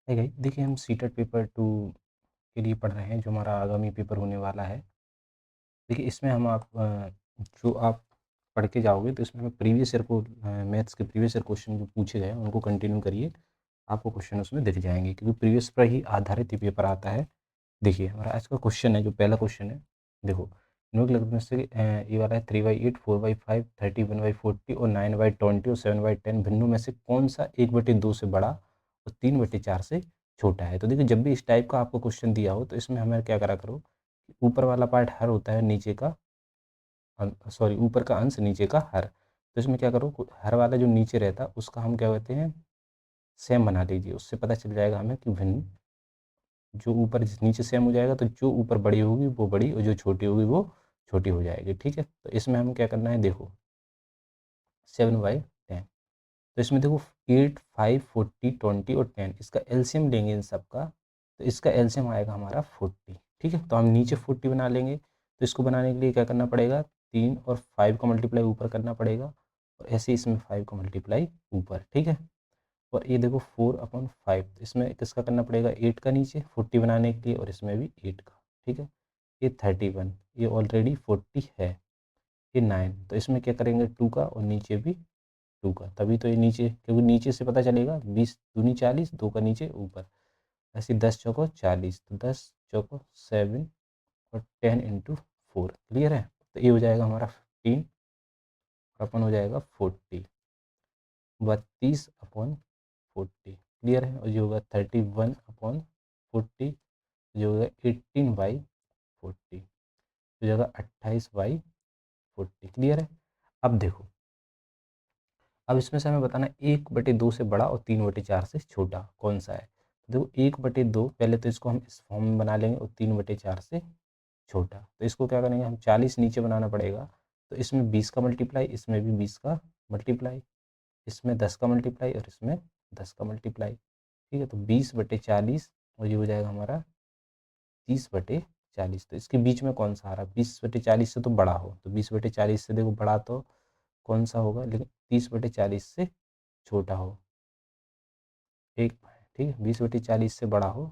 है गाइस, देखिए हम सीटेट पेपर 2 के लिए पढ़ रहे हैं जो हमारा आगामी पेपर होने वाला है। देखिए इसमें हम जो आप पढ़ के जाओगे तो इसमें हमें प्रीवियस ईयर को मैथ्स के प्रीवियस ईयर क्वेश्चन जो पूछे गए हैं उनको कंटिन्यू करिए, आपको क्वेश्चन उसमें दिख जाएँगे क्योंकि प्रीवियस पर ही आधारित ये पेपर आता है। देखिए हमारा आज का क्वेश्चन है, जो पहला क्वेश्चन है, देखो निम्नलिखित में से ये वाला है 3/8, 4/5, 31/40 और 9/20 और 7/10 भिन्नों में से कौन सा 1/2 से बड़ा और 3/4 से छोटा है। तो देखिए जब भी इस टाइप का आपको क्वेश्चन दिया हो तो इसमें हमें क्या करा करो, ऊपर वाला पार्ट हर होता है, नीचे का सॉरी ऊपर का अंश नीचे का हर। तो इसमें क्या करो, हर वाला जो नीचे रहता है उसका हम क्या कहते हैं, सेम बना लीजिए, उससे पता चल जाएगा हमें कि भिन्न जो ऊपर नीचे सेम हो जाएगा तो जो ऊपर बड़ी होगी वो बड़ी और जो छोटी होगी वो छोटी हो जाएगी। ठीक है, तो इसमें हमें क्या करना है, देखो 7/10। तो इसमें देखो 8, 5, 40, 20 और 10, इसका एलसीएम लेंगे इन सब का, तो इसका एलसीएम आएगा हमारा 40। ठीक है, तो हम नीचे 40 बना लेंगे। तो इसको बनाने के लिए क्या करना पड़ेगा, 3 और 5 का मल्टीप्लाई ऊपर करना पड़ेगा और ऐसे ही इसमें 5 का मल्टीप्लाई ऊपर। ठीक है, और ये देखो 4/5, इसमें किसका करना पड़ेगा, 8 का नीचे 40 बनाने के लिए और इसमें भी 8 का। ठीक है, ये 31, ये ऑलरेडी 40 है, ये 9, तो इसमें क्या करेंगे 2 का और नीचे भी 2 का, तभी तो ये नीचे, क्योंकि नीचे से पता चलेगा 20 दूनी 40, 2 का नीचे ऊपर, ऐसे 10 चौको 40, तो 10 चौको 7 और 10 इंटू 4। क्लियर है, तो ये हो जाएगा हमारा 15 और अपन हो जाएगा 40, 32/40। क्लियर है, और ये होगा 31/40, जो होगा 18/40, तो जगह 28/40। क्लियर है, अब देखो, अब इसमें से हमें बताना 1/2 से बड़ा और 3/4 से छोटा कौन सा है। तो देखो 1/2, पहले तो इसको हम इस फॉर्म में बना लेंगे, और 3/4 से छोटा, तो इसको क्या करेंगे हम, 40 नीचे बनाना पड़ेगा, तो इसमें 20 का मल्टीप्लाई, इसमें भी 20 का मल्टीप्लाई, इसमें 10 का मल्टीप्लाई और इसमें 10 का मल्टीप्लाई। ठीक है, तो 20/40 और ये हो जाएगा हमारा 30/40। तो इसके बीच में कौन सा आ रहा है, 20/40 से तो बड़ा हो, तो 20/40 से देखो बड़ा तो कौन सा होगा, लेकिन 30/40 से छोटा हो, एक। ठीक है, 20/40 से बड़ा हो,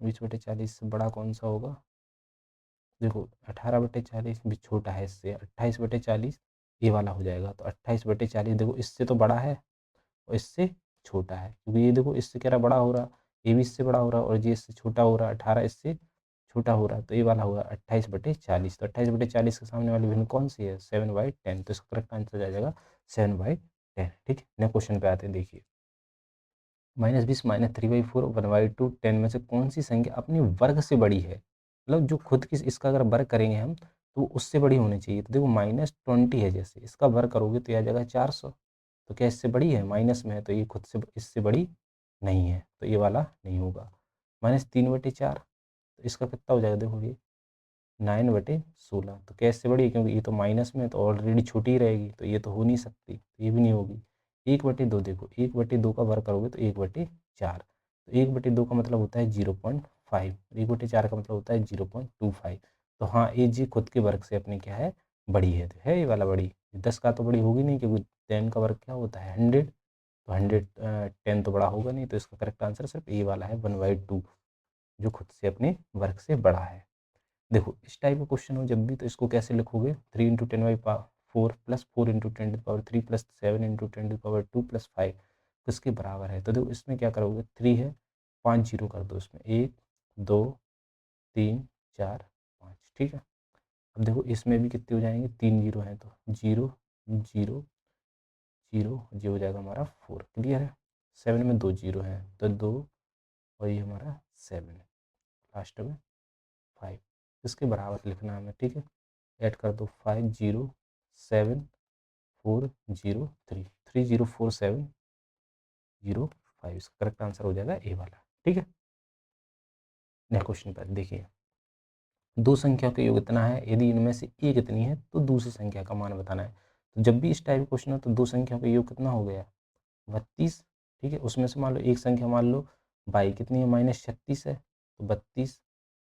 20/40 से बड़ा कौन सा होगा, देखो 18/40 भी छोटा है इससे, 28/40 ये वाला हो जाएगा, तो 28/40 देखो इससे तो बड़ा है और इससे छोटा है, क्योंकि ये देखो इससे कह रहा बड़ा हो रहा, ये भी इससे बड़ा हो रहा और ये इससे छोटा हो रहा, 18 इससे छोटा हो रहा, तो ये वाला होगा 28/40। तो 28/40 के सामने वाली भिन्न कौन सी है, 7/10, तो इसका करेक्ट आंसर आ जाएगा 7/10। ठीक है, नेक्स्ट क्वेश्चन पे आते हैं। देखिए -20, -3/4, 1/2, 10 में से कौन सी संख्या अपने वर्ग से बड़ी है, मतलब जो खुद की, इसका अगर वर्ग करेंगे हम तो उससे बड़ी होनी चाहिए। तो देखो -20 है, जैसे इसका वर्ग करोगे तो यह आ जाएगा 400, तो क्या इससे बड़ी है, माइनस में है, तो ये खुद से इससे बड़ी नहीं है, तो ये वाला नहीं होगा। -3/4, तो इसका कितना हो जाएगा, देखो ये 9/16, तो क्या इससे बड़ी है, क्योंकि ये तो माइनस में है, तो ऑलरेडी छोटी ही रहेगी, तो ये तो हो नहीं सकती, तो ये भी नहीं होगी। 1/2, देखो 1/2 का वर्ग करोगे तो 1/4, तो 1/2 का मतलब होता है 0.5, 1/4 का मतलब होता है 0.25। तो हाँ, ये जी खुद के वर्ग से अपने क्या है, बड़ी है, तो है ये वाला बड़ी। 10 का तो बड़ी होगी नहीं, क्योंकि 10 का वर्ग क्या होता है 100, तो 100 10 तो बड़ा होगा नहीं, तो इसका करेक्ट आंसर सिर्फ ये वाला है 1/2, जो खुद से अपने वर्ग से बड़ा है। देखो इस टाइप का क्वेश्चन हो जब भी, तो इसको कैसे लिखोगे, 3 × 10⁴ प्लस 4 × 10⁻³ प्लस 7 × 10⁻² प्लस 5 किसके बराबर है। तो देखो इसमें क्या करोगे, 3 है, 5 जीरो कर दो इसमें, 1 2 3 4 5। ठीक है, अब देखो इसमें भी कितने हो जाएंगे, 3 जीरो हैं, तो 0 0 0, ये हो जाएगा हमारा 4। क्लियर है, 7 में 2 जीरो हैं, तो 2 और ये हमारा 7, लास्ट में 5, इसके बराबर लिखना है हमें। ठीक है, ऐड कर दो, 5 0 7 4 0 3, 304705, इसका करेक्ट आंसर हो जाएगा ए वाला। ठीक है, नेक्स्ट क्वेश्चन पर देखिए, दो संख्या का योग इतना है, यदि इनमें से एक इतनी है तो दूसरी संख्या का मान बताना है। तो जब भी इस टाइप का क्वेश्चन हो तो दो संख्या का योग कितना हो गया, 32। ठीक है, उसमें से मान लो एक संख्या, मान लो बाई कितनी है, -36 है, तो 32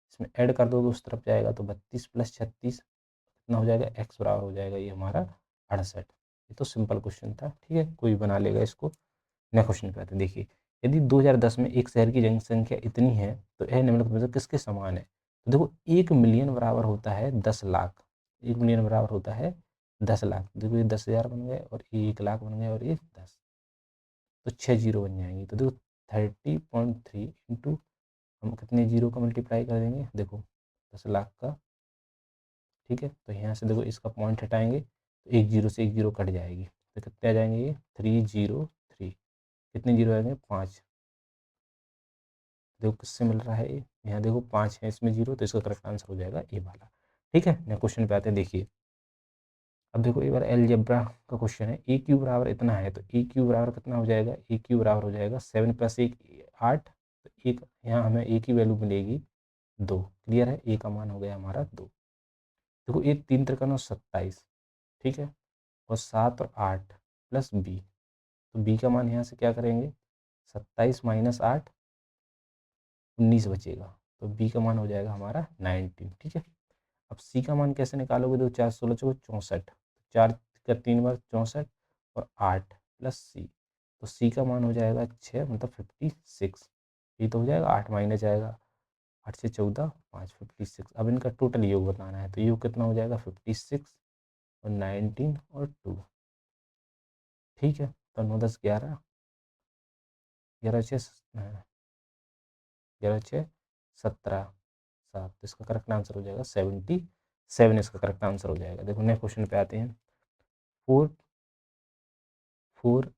इसमें ऐड कर दोगे उस तरफ जाएगा, तो 32 + 36 कितना हो जाएगा, एक्स बराबर हो जाएगा ये हमारा 68। ये तो सिंपल क्वेश्चन था। ठीक है, कोई बना लेगा इसको। नेक्स्ट क्वेश्चन पे आते हैं। देखिए यदि 2010 में एक शहर की जनसंख्या इतनी है तो यह निम्नलिखित में से किसके समान है? तो देखो 1 मिलियन बराबर होता है 10 लाख। 1 मिलियन बराबर होता है 10 लाख। देखो ये 10,000 बन गए और ये 1 लाख बन गए और ये 10, तो 6 जीरो बन जाएंगी। तो देखो 30.3 इंटू हम कितने जीरो का मल्टीप्लाई कर देंगे, देखो 10 लाख का, ठीक है। तो यहाँ से देखो इसका पॉइंट हटाएंगे तो एक जीरो से एक जीरो कट जाएगी, तो कितने आ जाएंगे ये 303। कितने जीरो आएंगे 5। देखो किससे मिल रहा है ये, यहाँ देखो 5 है इसमें जीरो, तो इसका करेक्ट आंसर हो जाएगा ए वाला। ठीक है, नेक्स्ट क्वेश्चन पे आते हैं। देखिए अब देखो एक बार एलजेब्रा का क्वेश्चन है, ए क्यू बराबर इतना है तो ए क्यू बराबर कितना हो जाएगा, ए क्यू बराबर हो जाएगा 7 + 1 8। तो एक यहाँ हमें ए की वैल्यू मिलेगी 2। क्लियर है, ए का मान हो गया हमारा 2। देखो ये 3 त्रिकोण 27, ठीक है, और 7 और 8 प्लस बी, तो बी का मान यहाँ से क्या करेंगे, 27 - 8 19 बचेगा, तो बी का मान हो जाएगा हमारा 19। ठीक है, अब सी का मान कैसे निकालोगे, तो 4 16 चौको 64, 4 का 3 बार 64 और 8 प्लस सी, तो सी का मान हो जाएगा 6 मतलब 56। ये तो हो जाएगा 8 माइनस जाएगा, 8 से 14 5 56। अब इनका टोटल योग बताना है, तो योग कितना हो जाएगा 56 और 19 और 2। ठीक है, तो 9 10 11, 11 6 11 6 17 7, तो इसका करेक्ट आंसर हो जाएगा 77, इसका करेक्ट आंसर हो जाएगा। देखो नेक्स्ट क्वेश्चन पे आते हैं। 4 4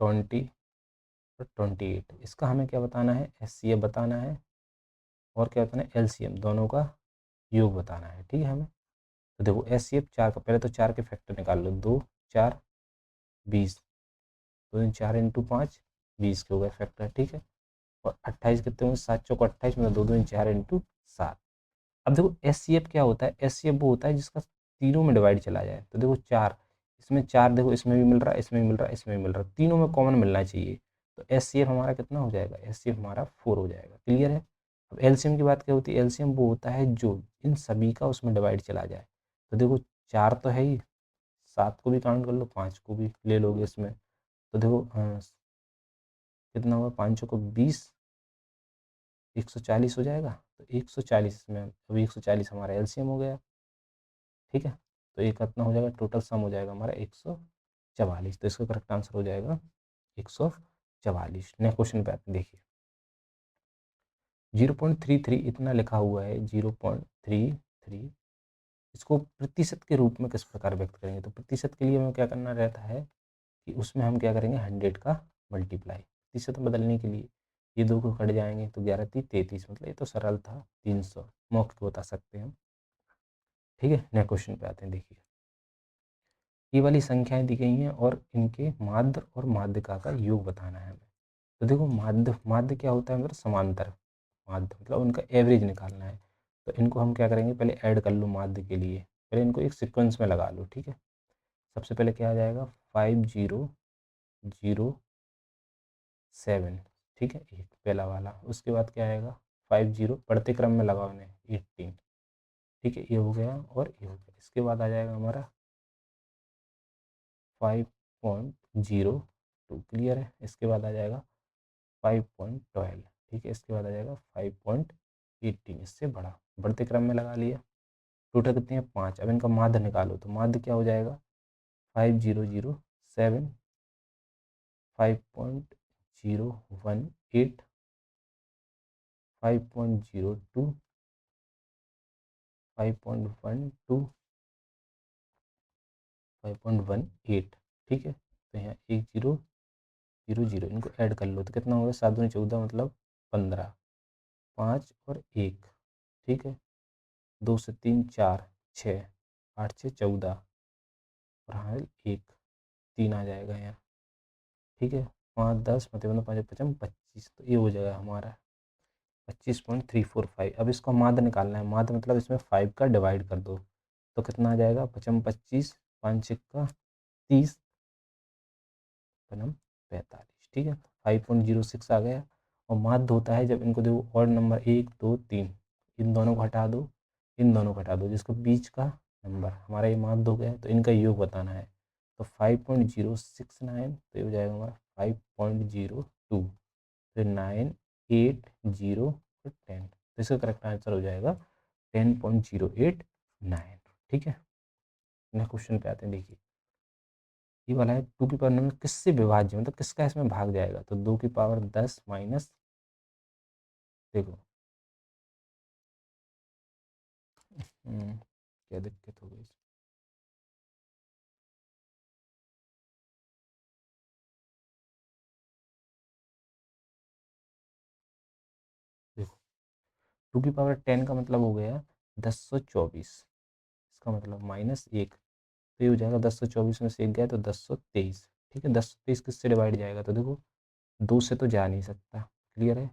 20 और 28, इसका हमें क्या बताना है, एचसीएफ बताना है और क्या बताना है, एलसीएम, दोनों का योग बताना है। ठीक है हमें, तो देखो एचसीएफ 4 का, पहले तो 4 के फैक्टर निकाल लो, 2 4 20, 2 4 इंटू 5 20 के हो गए फैक्टर। ठीक है, और 28 कितने होंगे, 7 चौको 28 मतलब 2 2 4 इंटू 7। अब देखो एचसीएफ क्या होता है, एचसीएफ वो होता है जिसका तीनों में डिवाइड चला जाए। तो देखो 4, इसमें 4 देखो, इसमें भी मिल रहा है, इसमें भी मिल रहा है, इसमें भी मिल रहा है, तीनों में कॉमन मिलना चाहिए। तो एचसीएफ हमारा कितना हो जाएगा, एचसीएफ हमारा 4 हो जाएगा। क्लियर है। अब एलसीएम की बात क्या होती है, एलसीएम वो होता है जो इन सभी का उसमें डिवाइड चला जाए। तो देखो 4 तो है ही, 7 को भी काउंट कर लो, 5 को भी ले लोगे इसमें, तो देखो कितना होगा, 5 को 20, 140 हो जाएगा। तो 140 में अभी 140 हमारा एलसीएम हो गया। ठीक है, तो ये कितना हो जाएगा, टोटल सम हो जाएगा हमारा 144। तो इसका करेक्ट आंसर हो जाएगा 144। नेक्स्ट क्वेश्चन पे आते हैं। देखिए 0.33 इतना लिखा हुआ है, 0.33, इसको प्रतिशत के रूप में किस प्रकार व्यक्त करेंगे। तो प्रतिशत के लिए हमें क्या करना रहता है कि उसमें हम क्या करेंगे, 100 का मल्टीप्लाई। प्रतिशत बदलने के लिए ये दो को कट जाएंगे, तो 11 3 33, मतलब ये तो सरल था, 300 मौखिक बता सकते हैं हम। ठीक है, नेक्स्ट क्वेश्चन पे आते हैं। देखिए ये वाली संख्याएं दी गई हैं और इनके माध्य और माध्यिका का योग बताना है हमें। तो देखो माध्य माध्य क्या होता है, मतलब समांतर माध्य, मतलब उनका एवरेज निकालना है। तो इनको हम क्या करेंगे, पहले ऐड कर लो माध्य के लिए, पहले इनको एक सीक्वेंस में लगा लो। ठीक है, सबसे पहले क्या आ जाएगा 5007। ठीक है, एक पहला वाला, उसके बाद क्या आएगा 50, बढ़ते क्रम में लगाओ इन्हें, 18। ठीक है, ये हो गया और ये हो गया। इसके बाद आ जाएगा हमारा 5.02। क्लियर है, इसके बाद आ जाएगा 5.12। ठीक है, इसके बाद आ जाएगा 5.18, इससे बड़ा, बढ़ते क्रम में लगा लिया। टोटल कितनी है 5। अब इनका माध्य निकालो, तो माध्य क्या हो जाएगा 5007, 5.018, 5.02, 5.12, 5.18। ठीक है, तो यहाँ 1000, इनको ऐड कर लो, तो कितना होगा, 7 दूनी 14 मतलब 15, 5 और 1। ठीक है, 2 से 3 4 6, 8 से 14 और हाँ 1 3 आ जाएगा यहाँ। ठीक है, 5 10 मतलब 5 55 25, तो ये हो जाएगा हमारा 25.345। अब इसको माध्य निकालना है, माध्य मतलब इसमें 5 का डिवाइड कर दो, तो कितना आ जाएगा 55 25, 5 6 30, 45। ठीक है, 5.06 आ गया। और माध्य होता है जब इनको देखो और नंबर 1 2 3, इन दोनों को हटा दो, इन दोनों को हटा दो, जिसको बीच का नंबर हमारा ये माध्य हो गया, तो इनका योग बताना है। तो 5.069, तो ये हो जाएगा हमारा 5.02। तो 9, 8, 0 और 10, तो इसका करेक्ट आंसर हो जाएगा 10.089। ठीक है, नेक्स्ट क्वेश्चन पे आते हैं। देखिए ये वाला है 2 की पावर 9 किससे विभाज्य, मतलब किसका इसमें भाग जाएगा, तो 2 की पावर 10 माइनस, देखो क्या दिक्कत हो गई, देखो 2 की पावर 10 का मतलब हो गया 1024, इसका मतलब -1, तो ये हो जाएगा 1024 में से 1 गया तो 1023। ठीक है, 1023 किससे डिवाइड जाएगा, तो देखो 2 से तो जा नहीं सकता, क्लियर है,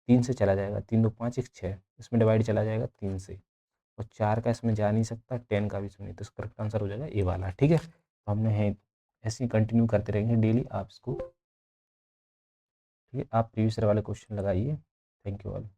3 से चला जाएगा, 3 2 5 1 6, इसमें डिवाइड चला जाएगा 3 से, और 4 का इसमें जा नहीं सकता, 10 का भी इसमें नहीं, तो इसका करेक्ट आंसर हो जाएगा ए वाला। ठीक है, तो हमने है ऐसे ही कंटिन्यू करते रहेंगे डेली आप इसको। ठीक है, आप प्रीवियस वाले क्वेश्चन लगाइए। Thank you all.